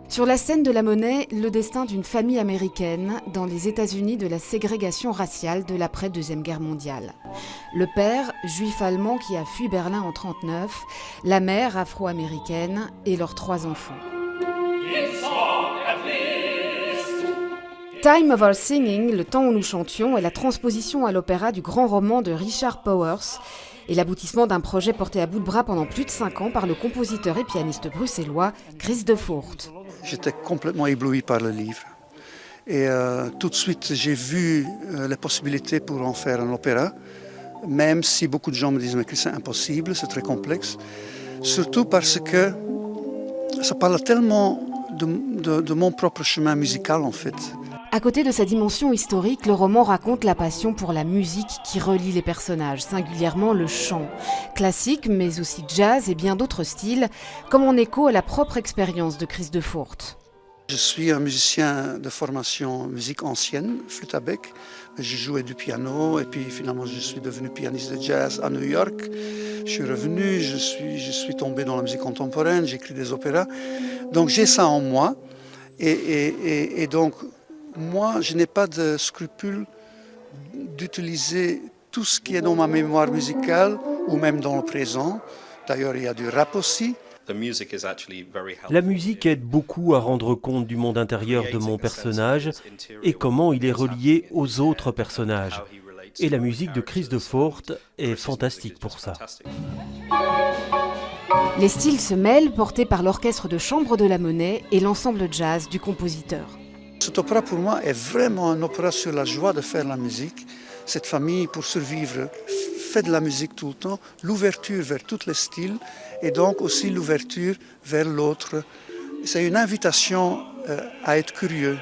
Sur la scène de la Monnaie, le destin d'une famille américaine dans les États-Unis de la ségrégation raciale de l'après-Deuxième Guerre mondiale. Le père, juif allemand qui a fui Berlin en 1939, la mère afro-américaine et leurs 3 enfants. Time of Our Singing, Le temps où nous chantions, est la transposition à l'opéra du grand roman de Richard Powers et l'aboutissement d'un projet porté à bout de bras pendant plus de 5 ans par le compositeur et pianiste bruxellois Chris de Voort. J'étais complètement ébloui par le livre. Et tout de suite, j'ai vu les possibilités pour en faire un opéra, même si beaucoup de gens me disent que c'est impossible, c'est très complexe. Surtout parce que ça parle tellement de mon propre chemin musical, en fait. À côté de sa dimension historique, le roman raconte la passion pour la musique qui relie les personnages, singulièrement le chant. Classique, mais aussi jazz et bien d'autres styles, comme en écho à la propre expérience de Chris de Voort. Je suis un musicien de formation musique ancienne, flûte à bec. J'ai joué du piano et puis finalement je suis devenu pianiste de jazz à New York. Je suis revenu, je suis tombé dans la musique contemporaine, j'écris des opéras. Donc j'ai ça en moi et donc moi je n'ai pas de scrupule d'utiliser tout ce qui est dans ma mémoire musicale ou même dans le présent. D'ailleurs il y a du rap aussi. La musique aide beaucoup à rendre compte du monde intérieur de mon personnage et comment il est relié aux autres personnages. Et la musique de Chris de Voort est fantastique pour ça. Les styles se mêlent, portés par l'orchestre de chambre de la Monnaie et l'ensemble jazz du compositeur. Cet opéra pour moi est vraiment un opéra sur la joie de faire la musique. Cette famille, pour survivre, fait de la musique tout le temps, l'ouverture vers tous les styles et donc aussi l'ouverture vers l'autre. C'est une invitation à être curieux.